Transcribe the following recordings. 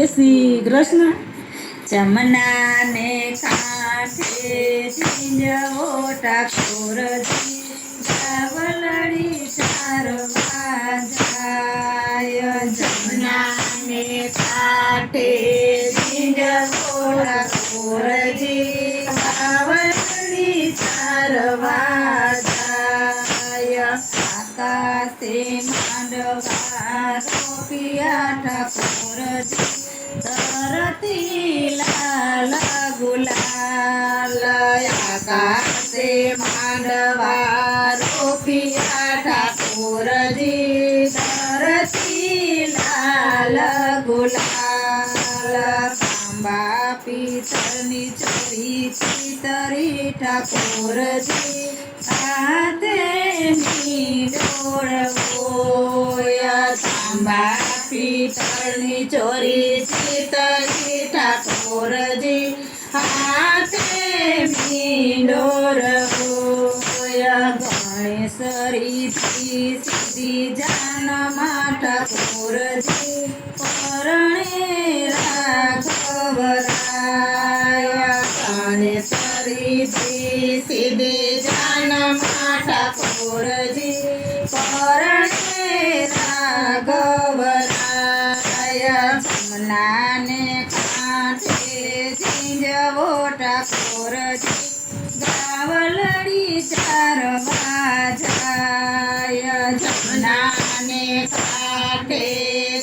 શ્રી કૃષ્ણ. જમનાને કાંઠે ઝીંઝવો ઠાકોરજી, ગાવલડી ચારવા જાય. જમનાને કાંઠે ઝીંઝવો ઠાકોરજી, ગાવલડી ચારવા જાય. આકાશે માંડવા રોપ્યા ઠાકોરજી, ધરતી લાલ ગુલાલ. આકાશે માંડવા રોપ્યા ઠાકોરજી, ધરતી લાલ ગુલાલ. તાંબા પિત્તળની ચોરી ચિતરી ઠાકોરજી, હાથેની ડોળવોય. તાંબા પિત્તળની ચોરી ચિતરી ઠાકોરજી, હાથેની ડોળવોય. ગણેશરીથી સીધી જાનમાં ઠાકોરજી, પરણે રાઘવરાય. ગણેશરીથી સીધી જાનમાં ઠાકોરજી, પરણે રાઘવરાય. જમનાને કાંઠે ઝીંઝવો ઠાકોરજી, ગાવલડી ચારવા જાય. જમનાને કાંઠે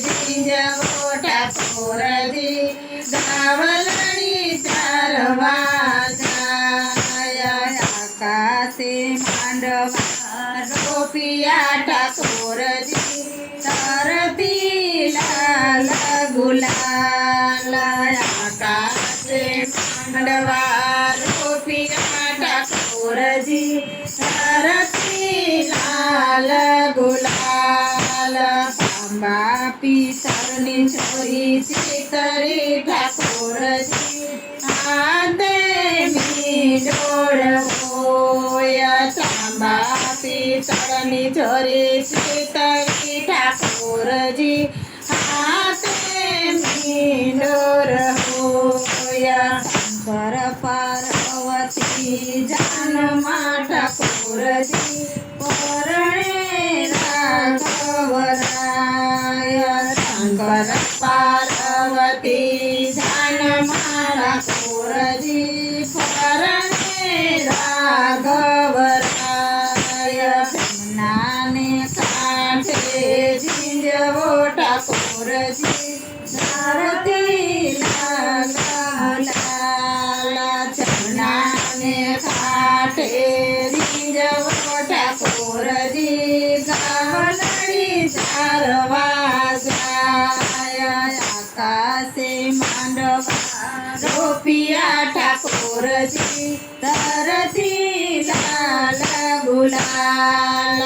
ઝીંઝવો ઠાકોરજી, ગાવલડી ચારવા જાય. આકાશે માંડવા રોપ્યા ઠાકોરજી, ધરતી લાલ ગુલાલ. આકાશે માંડવા રોપ્યા ઠાકોરજી, ધરતી લાલ ગુલાલ. તાંબા પિત્તળની ચોરી ચિતરી ઠાકોરજી, હાથેની ડોળવોય. તાંબા પિત્તળની ચોરી ચિતરી ઠાકોરજી, હાથેની ડોળવોય. શંકર પાર્વતી જાનમાં ઠાકોરજી, પરણે રાઘવરાય. શંકર પાર્વતી જાનમાં ઠાકોરજી, પરણે રાઘવરાય. જમનાને કાંઠે ઝીંઝવો ઠાકોરજી, ધરતી લાલ ગુલાલ. જમનાને કાંઠે ઝીંઝવો ઠાકોરજી, ગાવલડી ચારવા જાય. આકાશે માંડવા રોપ્યા ઠાકોરજી, ધરતી લાલ ગુલાલ.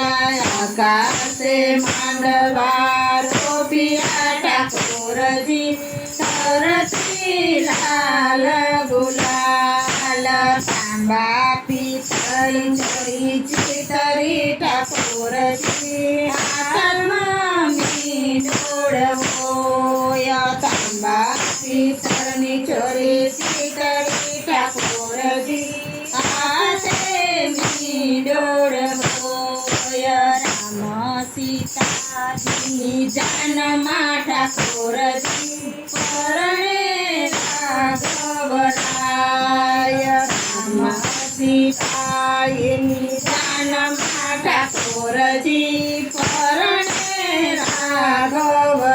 આકાશે માંડવા રોપ્યા ઠાકોરજી, ધરતી લાલ ગુલાલ. તાંબા પિત્તળની ચોરી ચિતરી ઠાકોરજી, હાથમાં ડોળવોય. તાંબા પિત્તળની ચોરી ચિતરી ઠાકોરજી, હાથેની ડોળવોય. રામ સીતાજી જાનમાં ઠાકોરજી, પરણે રાઘવરાય. રામ સીતાજી જાનમાં ઠાકોરજી, પરણે રાઘવરાય.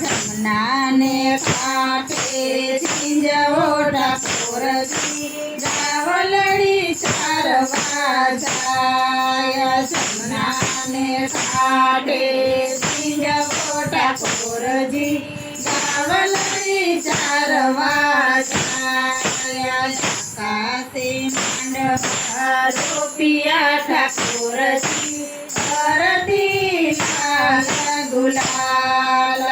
જમનાને કાંઠે ઝીંઝવો ઠાકોરજી, ગાવલડી ચારવા જાય. જમનાને કાંઠે ઝીંઝવો ઠાકોરજી, ગાવલડી ચારવા જાય. આકાશે માંડવા રોપ્યા ઠાકોરજી, ધરતી લાલ ગુલાલ.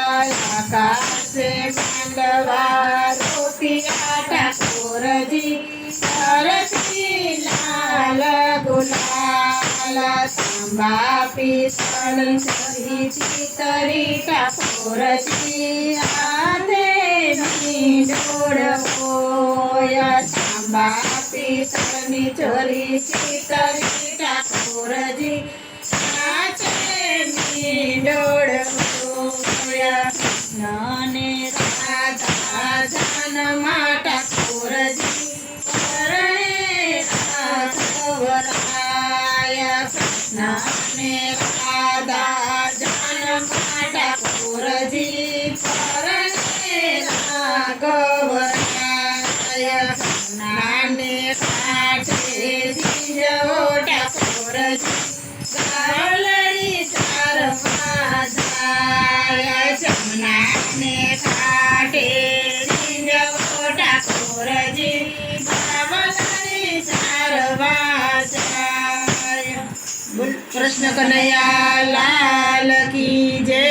આકાશે માંડવા રોપ્યા ઠાકોરજી, ધરતી લાલ ગુલાલ. તાંબા પિત્તળ છરી ચિતરી ઠાકોરજી હાથે મીંડોળ હોય તાંબા પિત્તળની છરી ચિતરી ઠાકોરજી હાથે મીંડોળ હોય કૃષ્ણને રાધા જન્મા ઠાકોરજી પરણે રાઘવરાય કૃષ્ણને રાધા જન્મા ઠાકોરજી પરણે રાઘવરાય કૃષ્ણને કાંઠે ઝીંઝવો ઠાકોરજી ગાવલડી ચારવા જાય જમનાને કાંઠે ઝીંઝવો ઠાકોરજી ગાવલડી ચારવા જાય. બોલ કૃષ્ણ કનૈયા લાલ કી જય.